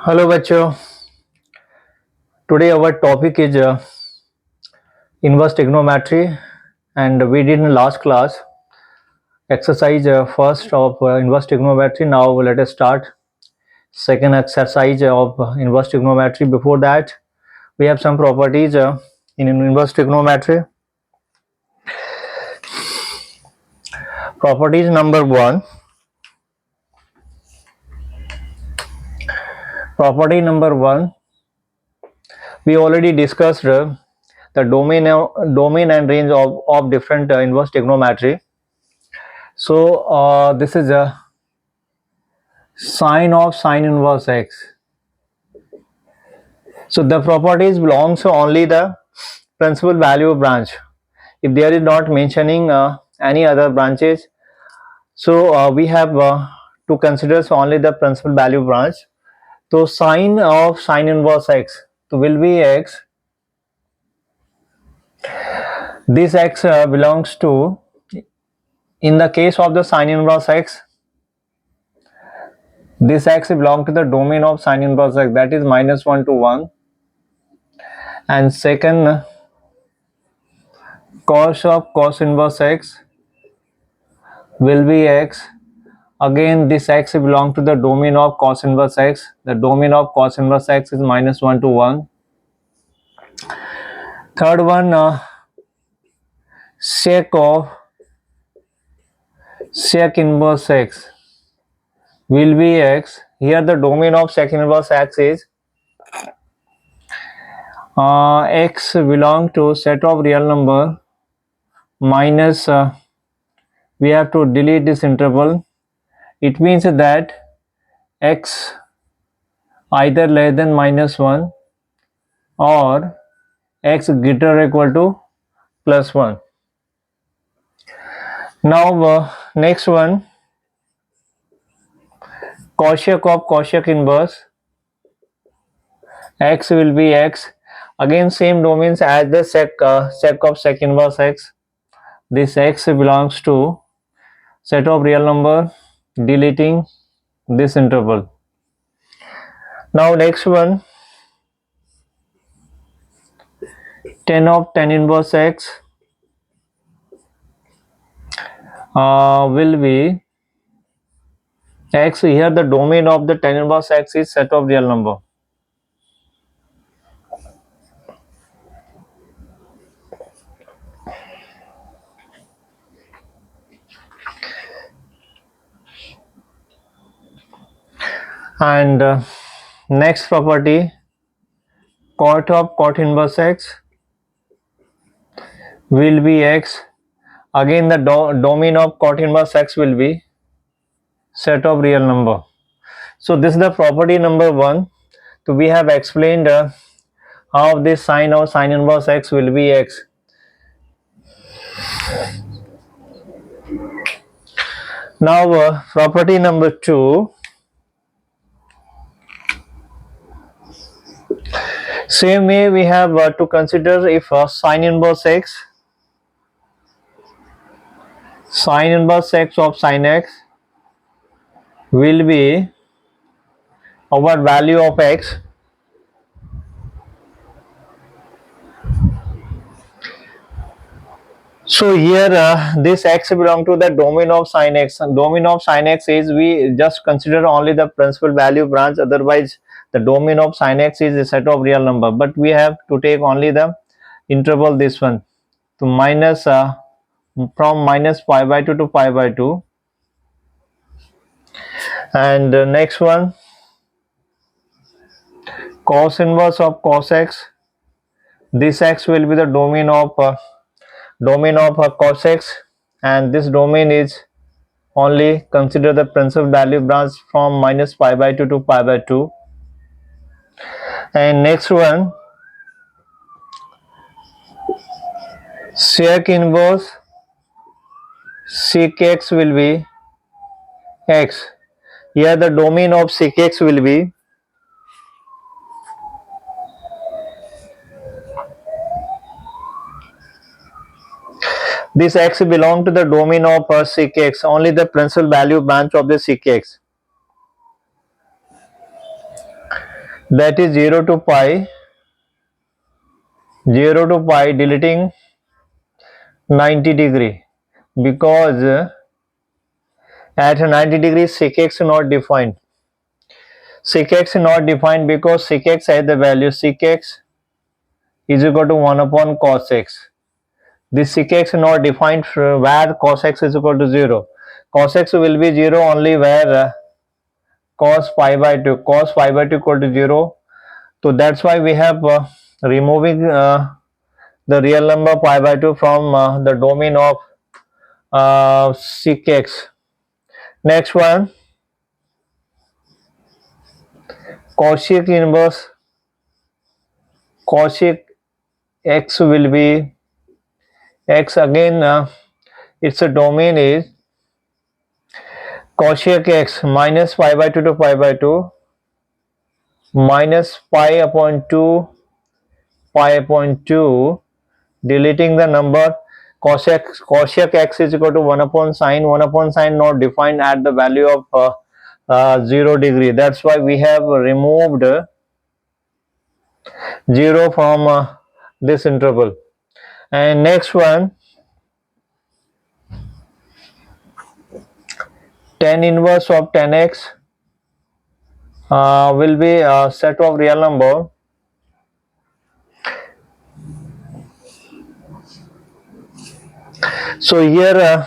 Hello बच्चों, today our topic is inverse trigonometry, and we did in last class exercise first of inverse trigonometry. Now let us start second exercise of inverse trigonometry. Before that, we have some properties in inverse trigonometry. Properties number one. Property number one, we already discussed the domain and range of different inverse trigonometry. So this is a sine of sine inverse x. So the properties belongs to only the principal value branch. If there is not mentioning any other branches, so we have to consider only the principal value branch. So sine of sine inverse x will be x. This x belongs to, in the case of the sine inverse x, this x belongs to the domain of sine inverse x, that is -1 to 1. And second, cos of cos inverse x will be x. Again, this x belongs to the domain of cos inverse x. The domain of cos inverse x is -1 to 1. Third one, sec of sec inverse x will be x. Here the domain of sec inverse x is x belong to set of real number minus we have to delete this interval. It means that x either less than -1 or x greater or equal to +1. Now next one, cosec of cosec inverse x will be x. Again same domains as the sec of sec inverse x. This x belongs to set of real number, deleting this interval. Now next one, tan of tan inverse x will be x. Here the domain of the tan inverse x is set of real number. And next property, cot of cot inverse x will be x. Again the domain of cot inverse x will be set of real number. So this is the property number one. So we have explained how this sine of sine inverse x will be x. Now property number two, same way we have to consider if sine inverse x of sine x will be our value of x. So here this x belong to the domain of sine x. And domain of sine x is, we just consider only the principal value branch, otherwise the domain of sine x is a set of real number, but we have to take only the interval, this one, to minus from -π/2 to π/2. And next one, cos inverse of cos x. This x will be the domain of cos x, and this domain is only consider the principal value branch from -π/2 to π/2. And next one, sec inverse sec x will be x. Here the domain of sec x will be this x belong to the domain of sec x, only the principal value branch of the sec x. that is 0 to pi, 0 to pi deleting 90 degree, because at 90 degrees sec x not defined. Sec x not defined because sec x has the value sec x is equal to 1 upon cos x. This sec x not defined where cos x is equal to 0. Cos x will be 0 only where cos pi by 2 equal to 0. So that's why we have removing the real number pi by 2 from the domain of sec x. Next one, cosec inverse cosec x will be x again, its a domain is cosec x minus pi by 2 to pi by 2 minus pi upon 2 deleting the number cosec x is equal to 1 upon sine not defined at the value of 0 degree. That's why we have removed 0 from this interval. And next one, tan inverse of tan x will be a set of real number so here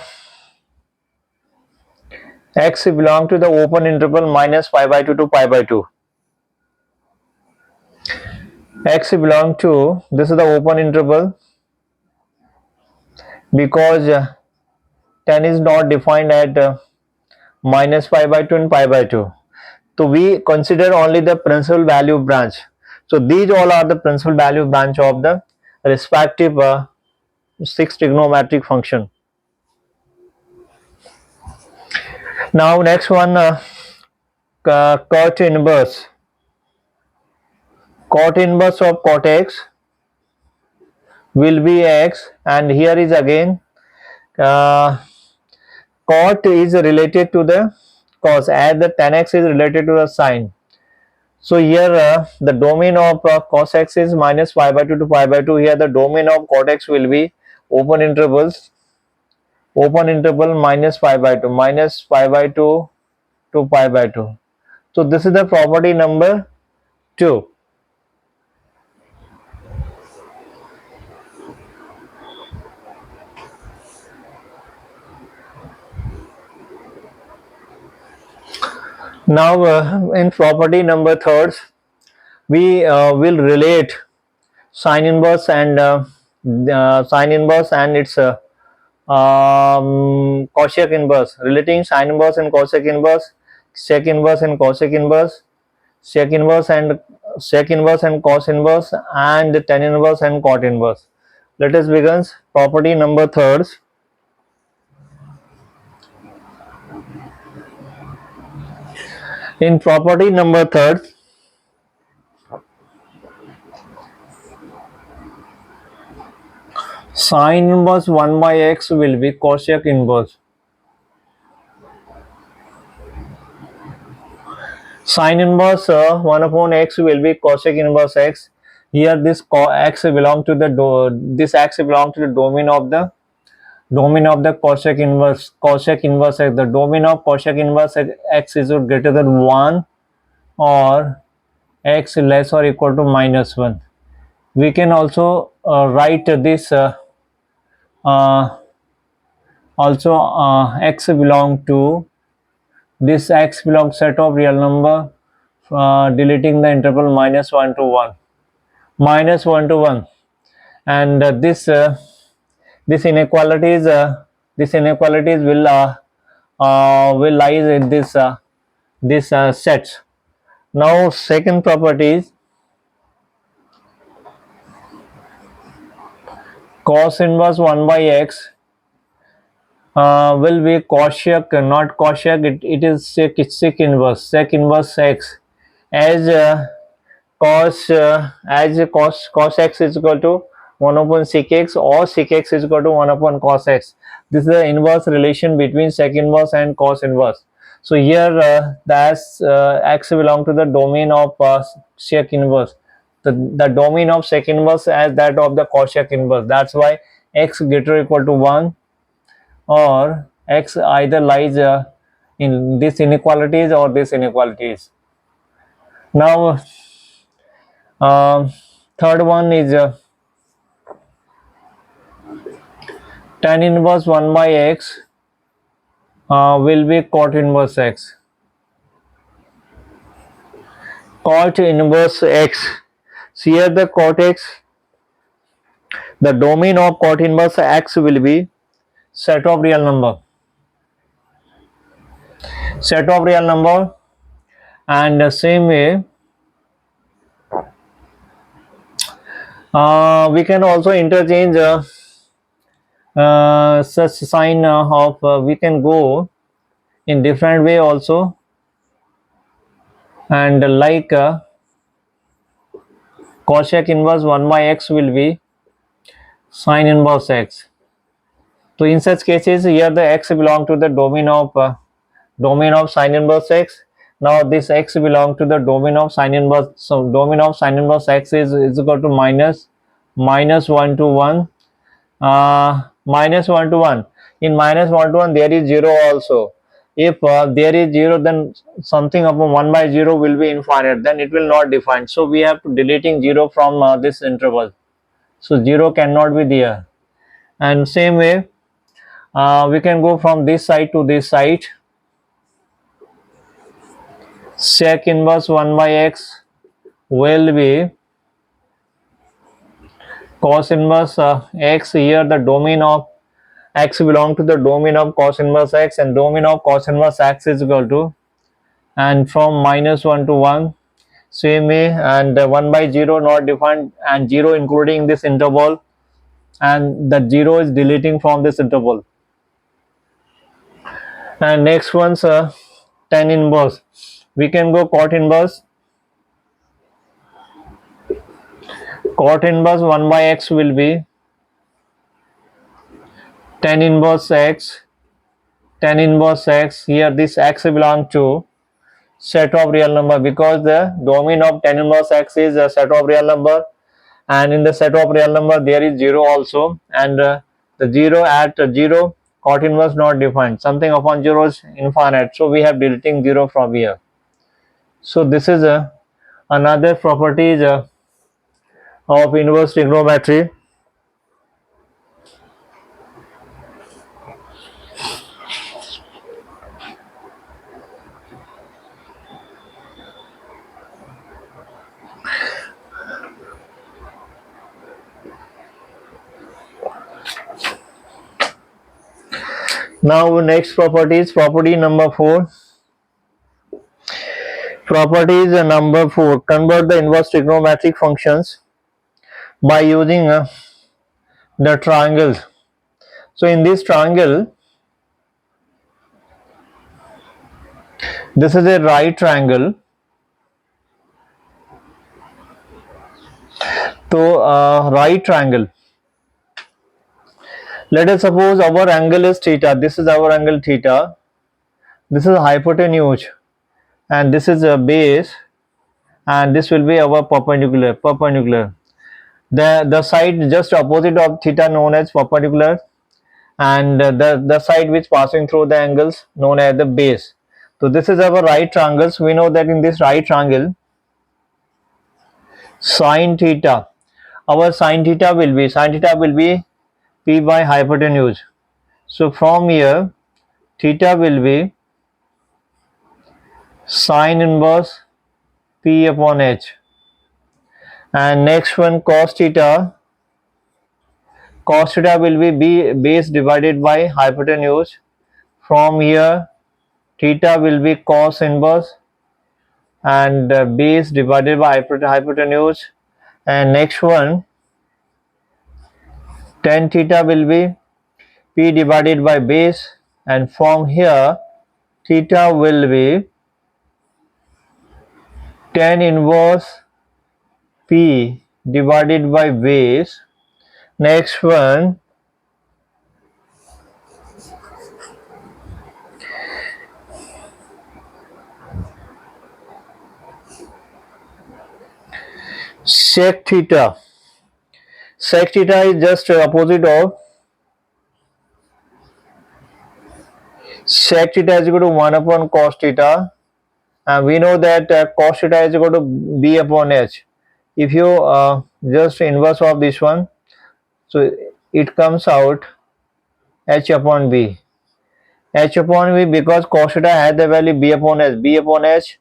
x belong to the open interval minus pi by 2 to pi by 2. X belong to, this is the open interval because tan is not defined at minus pi by 2 and pi by 2. So we consider only the principal value branch. So these all are the principal value branch of the respective 6 trigonometric function. Now next one, cot inverse. Cot inverse of cot x will be x, and here is again cot is related to the cos, as the tan x is related to the sine. So here the domain of cos x is minus pi by 2 to pi by 2. Here the domain of cot x will be open interval minus pi by 2 to pi by 2. So this is the property number 2. Now in property number 3, we will relate sine inverse and its cosec inverse, relating sine inverse and cosec inverse, sec inverse and cosec inverse, sec inverse and cos inverse, and tan inverse and cot inverse. Let us begin property number 3. In property number 3, sine inverse 1 by x will be cosec inverse. Sine inverse 1 upon x will be cosec inverse x. Here this x belong to the domain of the cosec inverse x. The domain of cosec inverse x is greater than 1 or x less or equal to minus 1. We can also write this x belong to set of real number deleting the interval minus 1 to 1, and this inequalities will lies in this sets. Now second property is cos inverse 1 by x will be cosec, not cosec, it is sec inverse x, as cos x is equal to 1 upon sec x, or sec x is equal to 1 upon cos x. This is the inverse relation between sec inverse and cos inverse. So here x belong to the domain of sec inverse. The domain of sec inverse as that of the cosec inverse. That's why x greater or equal to 1, or x either lies in this inequalities or this inequalities. Now third one is tan inverse 1 by x will be cot inverse x. Cot inverse x. So here the cot x, the domain of cot inverse x will be set of real number. Set of real number, and the same way we can also interchange such sign of we can go in different way also, and like cosec inverse 1 by x will be sin inverse x. So in such cases here the x belong to the domain of sin inverse x. Now this x belong to the domain of sin inverse. So domain of sin inverse x is equal to minus 1 to 1, minus 1 to 1. In minus 1 to 1 there is 0 also. If there is 0, then something upon 1 by 0 will be infinite, then it will not define. So we have to deleting 0 from this interval. So 0 cannot be there. And same way we can go from this side to this side. Sec inverse 1 by x will be cos inverse x. Here the domain of x belong to the domain of cos inverse x, and domain of cos inverse x is equal to, and from minus 1 to 1, same way, and 1 by 0 not defined, and 0 including this interval, and the 0 is deleting from this interval. And next one's tan inverse. We can go cot inverse. Cot inverse 1 by x will be tan inverse x. Tan inverse x, here this x belongs to set of real number, because the domain of tan inverse x is a set of real number, and in the set of real number there is 0 also, and the 0 at 0 cot inverse not defined, something upon 0 is infinite, so we have deleting 0 from here. So this is another properties of inverse trigonometry. Now next properties, property number 4. Properties number 4, convert the inverse trigonometric functions by using the triangles. So in this triangle, this is a right triangle. So right triangle, let us suppose our angle is theta. This is our angle theta. This is hypotenuse, and this is a base, and this will be our perpendicular. The side just opposite of theta known as perpendicular, and the side which passing through the angles known as the base. So this is our right triangles. We know that in this right triangle, sine theta, our sine theta will be p by hypotenuse. So from here theta will be sine inverse p upon h, and next one cos theta will be base divided by hypotenuse. From here theta will be cos inverse, and base divided by hypotenuse, and next one tan theta will be p divided by base, and from here theta will be tan inverse p divided by base. Next one sec theta. Sec theta is just opposite of sec theta is equal to 1 upon cos theta, and we know that cos theta is equal to b upon h. If you just inverse of this one, so it comes out h upon b. H upon b, because cos theta has the value b upon h, b upon h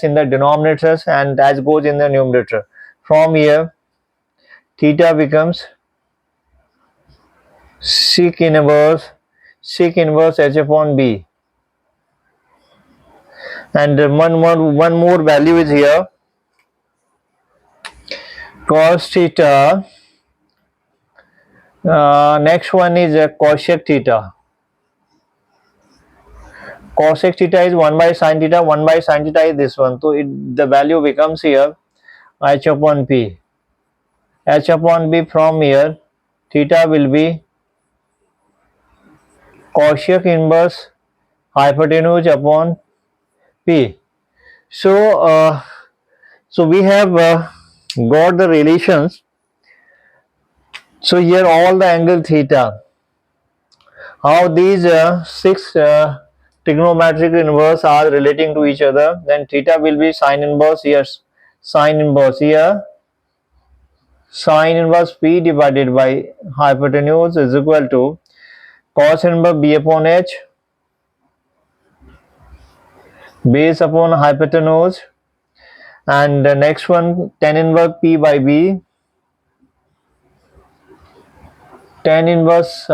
in the denominators and as goes in the numerator. From here, theta becomes sec inverse h upon b, and one more value is here, cos theta. Next one is cosec theta. Cosec theta is 1 by sin theta. 1 by sin theta is this one, so the value becomes here h upon p. H upon b, from here theta will be cosec inverse hypotenuse upon p. So we have got the relations. So here all the angle theta, how these six trigonometric inverse are relating to each other, then theta will be sin inverse here, sin inverse here, sin inverse p divided by hypotenuse is equal to cos inverse b upon h base upon hypotenuse, and the next one tan inverse p by b, tan inverse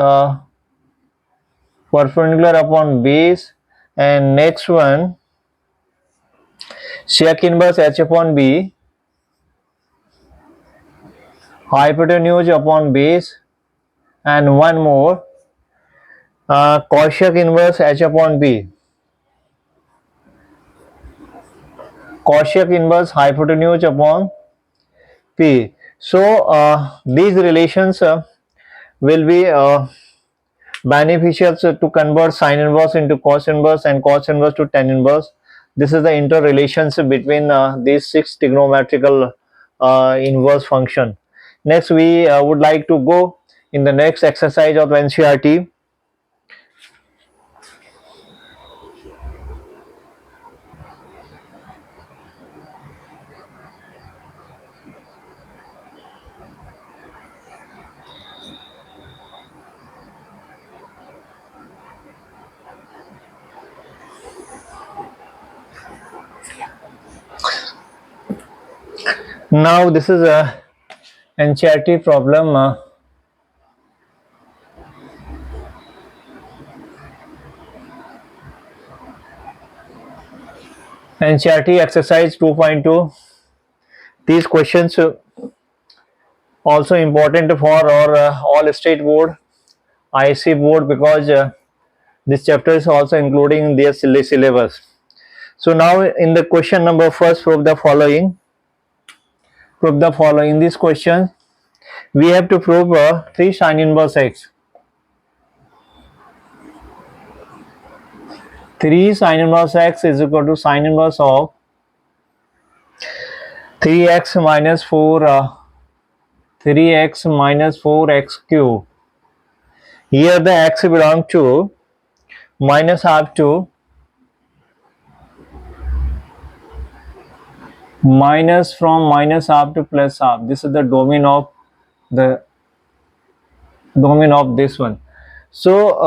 perpendicular upon base, and next one sec inverse h upon b hypotenuse upon base, and one more cosec inverse h upon b, cosec inverse hypotenuse upon p. So these relations will be beneficial to convert sin inverse into cos inverse and cos inverse to tan inverse. This is the interrelationship between these six trigonometrical inverse function. Next, we would like to go in the next exercise of NCERT. Now this is a NCERT problem. NCERT exercise 2.2. These questions also important for our all state board, IC board, because this chapter is also including their syllabus. So now in the question number first, prove the following. Prove the following. In this question, we have to prove 3 sin inverse x. 3 sin inverse x is equal to sin inverse of 3x minus 4x cube. Here the x belongs to minus half to minus, from minus half to plus half. This is the domain of this one. So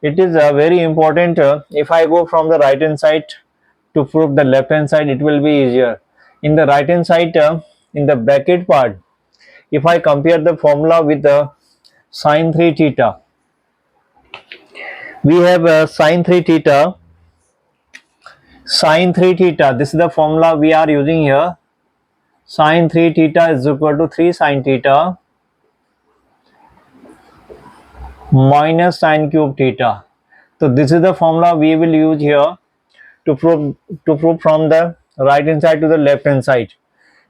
it is very important. If I go from the right hand side to prove the left hand side, it will be easier. In the right hand side, in the bracket part, if I compare the formula with the sin 3 theta, we have sin 3 theta. Sin 3 theta, this is the formula we are using here. Sin 3 theta is equal to 3 sin theta minus sin cube theta. So this is the formula we will use here to prove from the right hand side to the left hand side.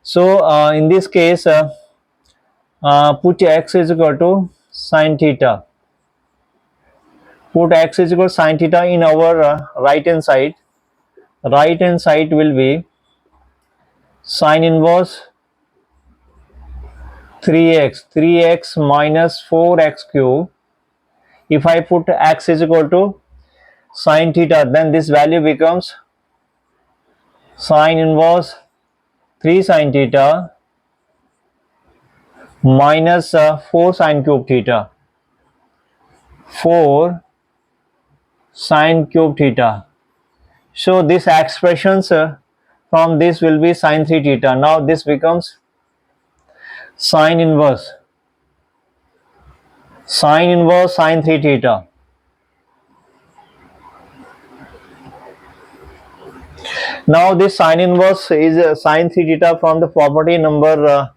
So in this case, put x is equal to sin theta. Put x is equal to sin theta in our right hand side. Right hand side will be sin inverse 3x minus 4x cube. If I put x is equal to sine theta, then this value becomes sine inverse 3 sine theta minus 4 sine cube theta. 4 sine cube theta. So this expressions from this will be sine 3 theta. Now this becomes sine inverse sine 3 theta. Now this sine inverse is sine 3 theta from the property number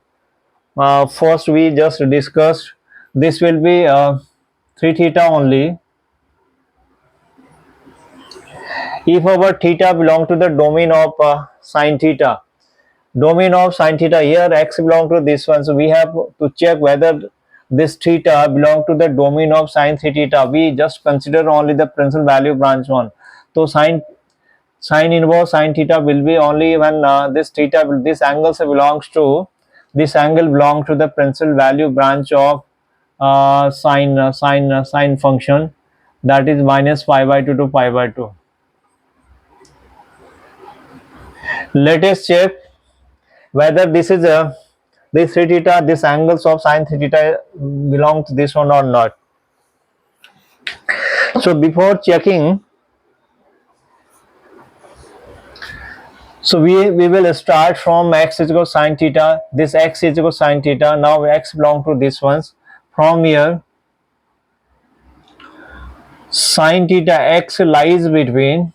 first we just discussed. This will be 3 theta only if our theta belong to the domain of sine theta. Domain of sine theta, here x belong to this one, so we have to check whether this theta belong to the domain of sine 3 theta. We just consider only the principal value branch one. So sine inverse sine theta will be only when this angle belongs to the principal value branch of sine function, that is minus pi by 2 to pi by 2. Let us check whether this 3 theta, this angles of sine 3 theta belong to this one or not. So before checking, so we will start from x is equal to sine theta. This x is equal to sine theta. Now x belong to this ones. From here, sine theta x lies between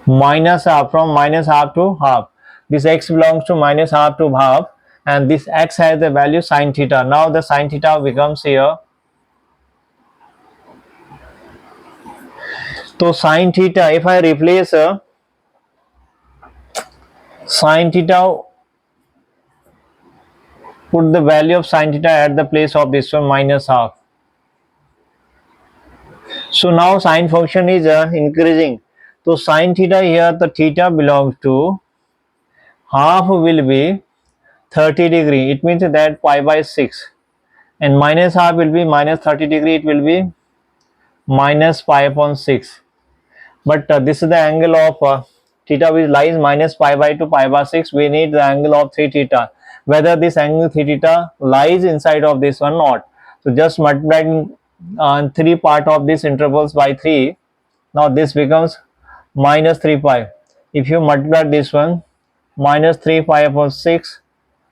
minus half, from minus half to half. This x belongs to minus half to half, and this x has the value sine theta. Now the sine theta becomes here. So sine theta, if I replace sine theta, put the value of sine theta at the place of this one minus half. So now sine function is increasing. So sine theta, here the theta belongs to half will be 30 degree. It means that pi by 6, and minus half will be minus 30 degree. It will be minus pi upon 6. But this is the angle of theta which lies minus pi by 2 pi by 6. We need the angle of 3 theta. Whether this angle 3 theta lies inside of this one or not. So just multiplying 3 part of these intervals by 3. Now this becomes minus 3 pi. If you multiply this one, minus 3 pi upon 6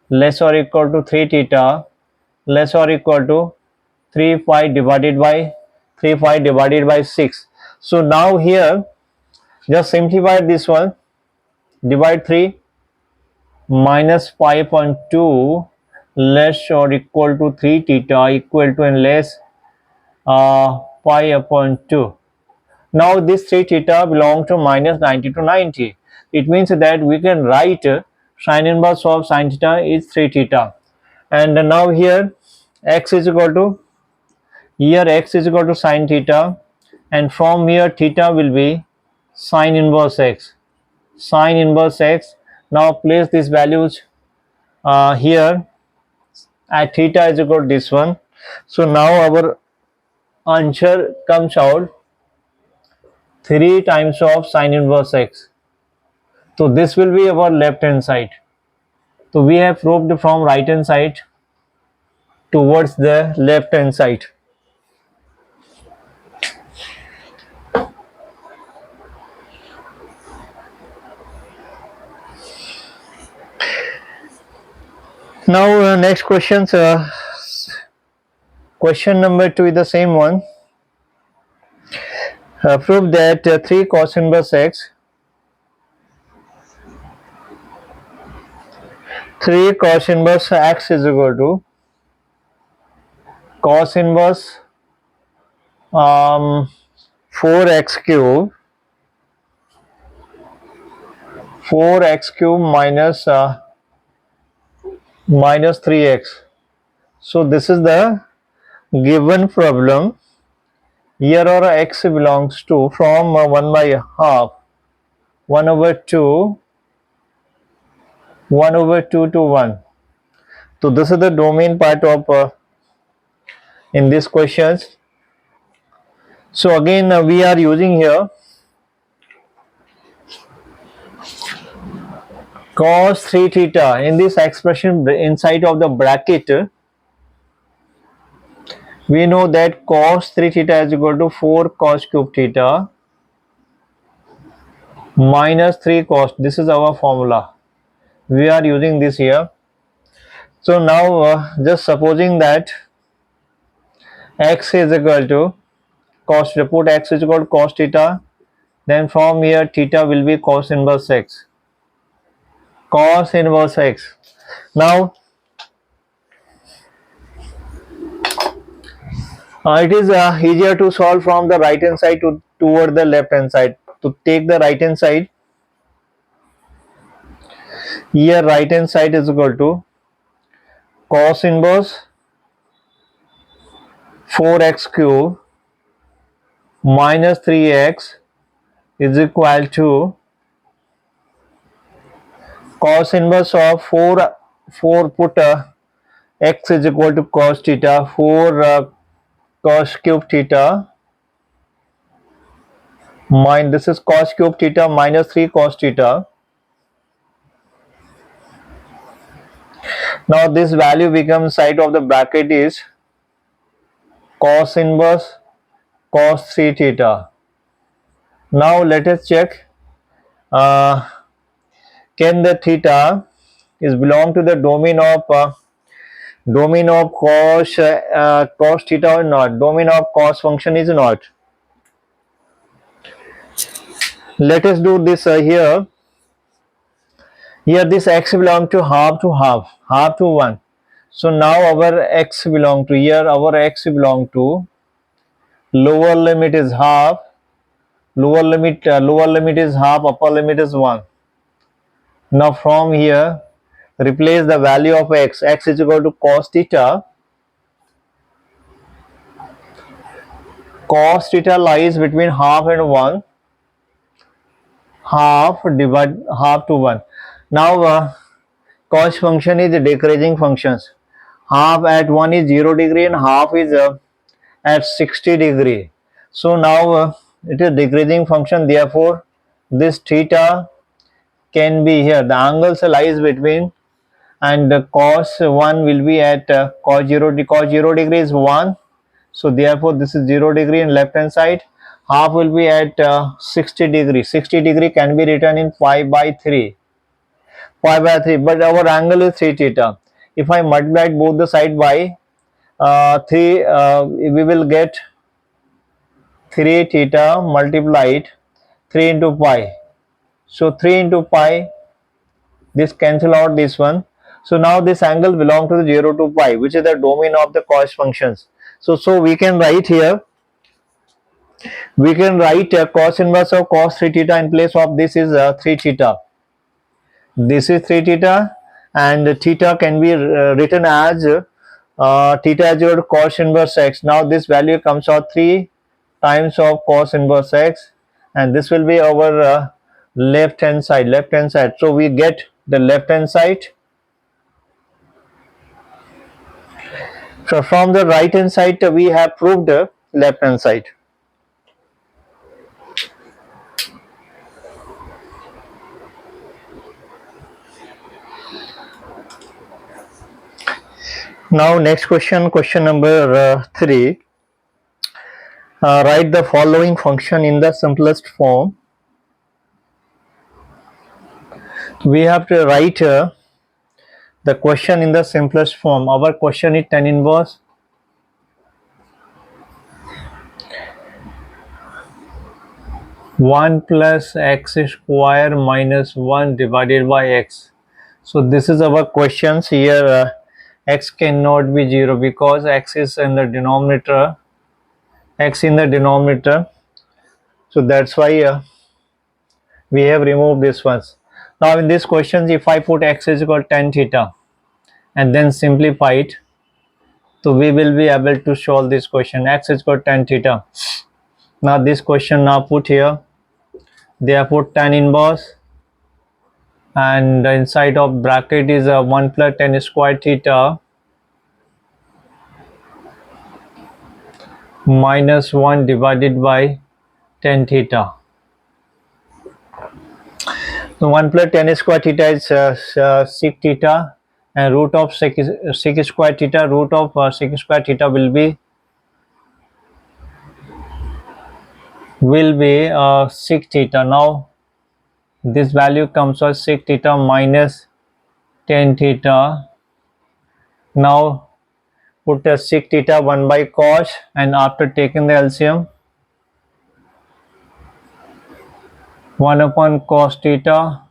less or equal to 3 theta less or equal to 3 pi divided by 6. So now here just simplify this one, divide 3, minus pi upon 2 less or equal to 3 theta equal to and less pi upon 2. Now this 3 theta belongs to minus 90 to 90. It means that we can write sine inverse of sine theta is 3 theta. And now here x is equal to sine theta, and from here theta will be sine inverse x. Now place these values here at theta is equal to this one. So now our answer comes out 3 times of sine inverse x. So this will be our left hand side. So we have proved from right hand side towards the left hand side. Now next questions. Question number 2 is the same one. Prove that 3 cos inverse x 3 cos inverse x is equal to cos inverse 4x cube minus 3x. So this is the given problem. Here our x belongs to from 1 by half 1 over 2 1 over 2 to 1. So this is the domain part of in these questions. So again we are using here cos 3 theta in this expression inside of the bracket. We know that cos 3 theta is equal to 4 cos cube theta minus 3 cos. This is our formula. We are using this here. So now just supposing that x is equal to cos, put x is equal to cos theta, then from here theta will be cos inverse x. Cos inverse x. Now it is easier to solve from the right hand side toward the left hand side. To take the right hand side, here right hand side is equal to cos inverse 4x cube minus 3x is equal to cos inverse of 4 put x is equal to cos theta 4 cos cube theta minus, this is cos cube theta minus 3 cos theta. Now this value becomes side of the bracket is cos inverse cos 3 theta. Now let us check can the theta is belong to the domain of cos theta or not. Domain of cos function is not. Let us do this here. Here this x belong to half to 1. So now our x belong to, here our x belong to lower limit is half, lower limit is half, upper limit is 1. Now from here replace the value of x is equal to cos theta. Cos theta lies between half and 1, half divide half to 1. Now cos function is decreasing functions. Half at 1 is 0 degree and half is at 60 degree. So now it is decreasing function, therefore this theta can be here. The angles lies between, and the cos 1 will be at cos 0 degree is 1. So therefore this is 0 degree in left hand side. Half will be at 60 degree. 60 degree can be written in 5 by 3. 5 by 3, but our angle is 3 theta. If I multiply both the side by 3, we will get 3 theta multiplied 3 into pi. So 3 into pi, this cancel out this one. So now this angle belong to the 0 to pi, which is the domain of the cos functions. So we can write here, we can write cos inverse of cos 3 theta in place of this is 3 theta. This is 3 theta, and theta can be written as theta is equal to cos inverse x. Now this value comes out 3 times of cos inverse x, and this will be our left hand side. So we get the left hand side. So from the right hand side we have proved the left hand side. Now next question, question number 3. Write the following function in the simplest form. We have to write the question in the simplest form. Our question is tan inverse one plus x square minus 1 divided by x. So this is our questions here. X cannot be 0 because x is in the denominator, so that's why we have removed this ones. Now in this questions, if I put x is equal to tan theta and then simplify it, so we will be able to solve this question. X is equal to tan theta. Now this question now put here, they have put tan inverse and inside of bracket is 1 plus tan square theta minus 1 divided by tan theta. So 1 plus tan square theta is sec theta, and root of sec square theta, root of sec square theta will be sec theta. Now this value comes as sec theta minus tan theta. Now put a sec theta 1 by cos, and after taking the LCM, 1 upon cos theta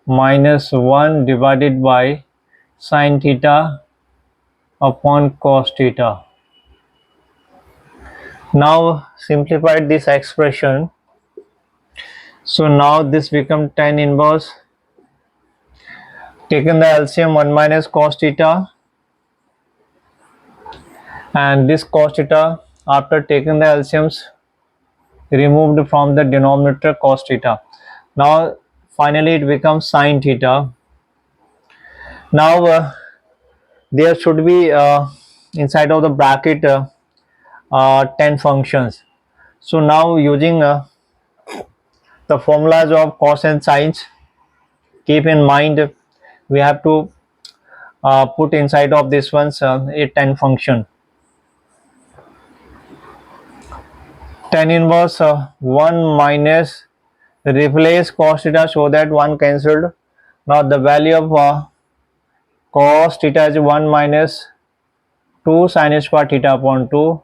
minus 1 divided by sin theta upon cos theta. Now simplify this expression. So now this becomes tan inverse, taken the LCM 1 minus cos theta, and this cos theta after taking the LCMs removed from the denominator cos theta. Now finally it becomes sin theta. Now there should be inside of the bracket 10 functions. So now using the formulas of cos and sines, keep in mind we have to put inside of this one's a tan function. Tan inverse 1 minus, replace cos theta so that 1 cancelled. Now the value of cos theta is 1 minus 2 sin square theta upon 2.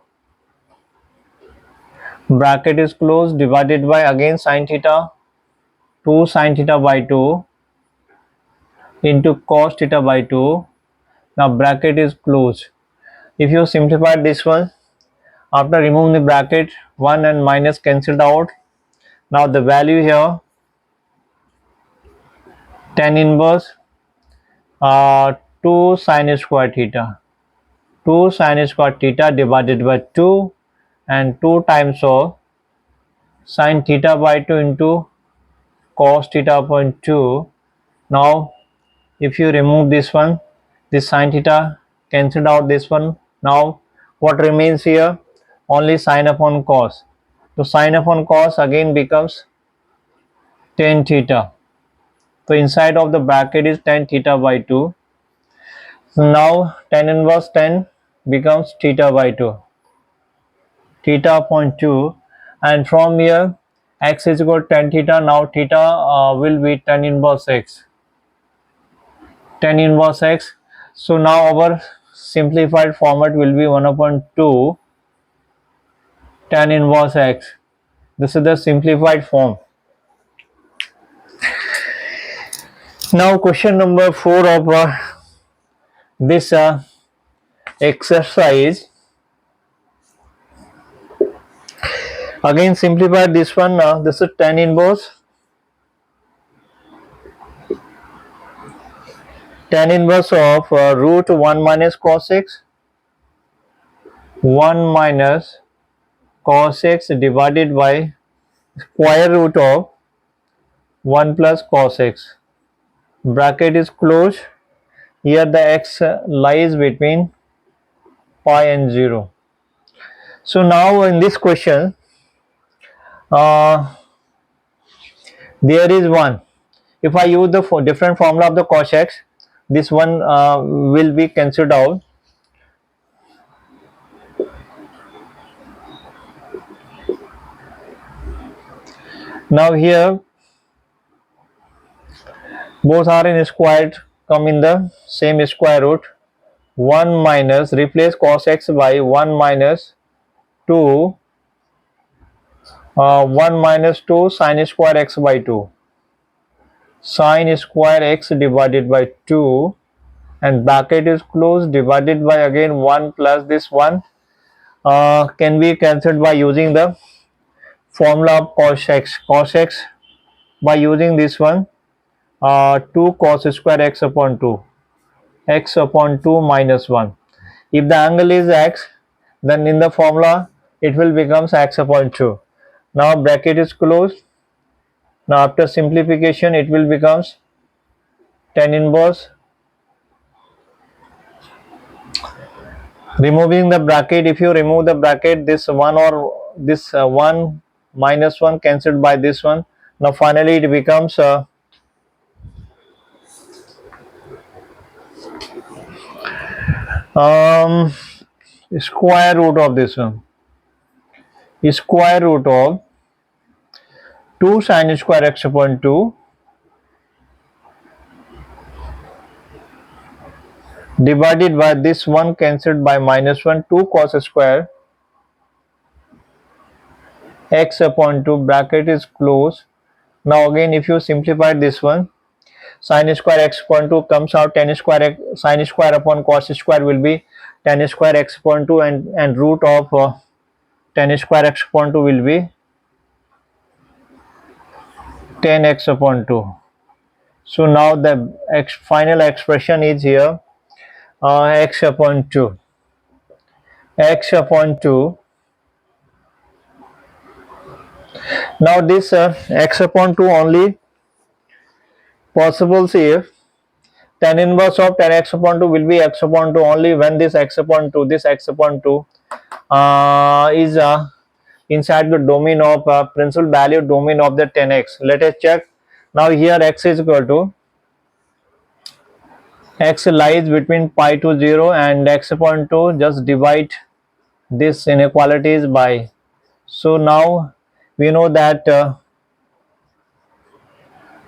Bracket is closed, divided by again sin theta, 2 sin theta by 2 into cos theta by 2. Now bracket is closed. If you simplify this one, after removing the bracket, 1 and minus cancelled out. Now the value here, tan inverse 2 sin square theta, 2 sin square theta divided by 2, and 2 times of sin theta by 2 into cos theta upon 2. Now if you remove this one, this sin theta cancelled out this one. Now what remains here? Only sin upon cos. So sin upon cos again becomes tan theta. So inside of the bracket is tan theta by 2. So now tan inverse 10 becomes theta by 2, theta upon 2, and from here x is equal to tan theta. Now theta will be tan inverse x, tan inverse x. So now our simplified format will be 1 upon 2 tan inverse x. This is the simplified form. Now question number 4 of this exercise. Again simplify this one. This is tan inverse of root 1 minus cos x, 1 minus cos x divided by square root of 1 plus cos x. Bracket is closed. Here the x lies between pi and 0. So now in this question there is 1. If I use the different formula of the cos x, this one will be cancelled out. Now here both are in squared, come in the same square root. 1 minus, replace cos x by 1 minus 2, 1 minus 2 sin square x by 2, sin square x divided by 2, and bracket is closed, divided by again 1 plus this 1 can be cancelled by using the formula of cos x. Cos x by using this one 2 cos square x upon 2, x upon 2 minus 1. If the angle is x, then in the formula it will becomes x upon 2. Now bracket is closed. Now after simplification it will becomes tan inverse, removing the bracket. If you remove the bracket, this 1 or this 1 minus 1 cancelled by this one. Now finally it becomes um, square root of this one, square root of 2 sin square x upon 2 divided by this 1 cancelled by minus 1, 2 cos square x upon 2, bracket is closed. Now again if you simplify this one, sin square x upon 2 comes out tan square x, sin square upon cos square will be tan square x upon 2, and root of tan square x upon 2 will be tan x upon 2. So now the final expression is here, x upon 2, x upon 2. Now this x upon 2 only possible if tan inverse of tan x upon 2 will be x upon 2 only when this x upon 2, this x upon 2 is inside the domain of principal value domain of the tan x. Let us check. Now here x is equal to, x lies between pi to 0 and x upon 2, just divide this inequalities by. So now we know that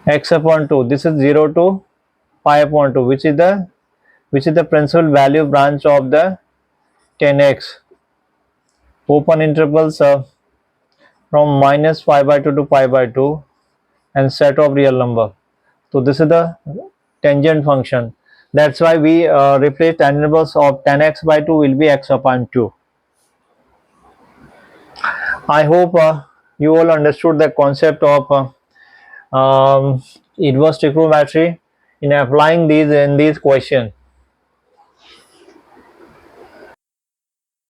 x upon 2, this is 0 to pi upon 2, which is the principal value branch of the tan x. Open intervals from minus pi by 2 to pi by 2 and set of real number. So this is the tangent function. That's why we replace tan inverse of tan x by 2 will be x upon 2. I hope you all understood the concept of inverse trigonometry in applying these in these questions.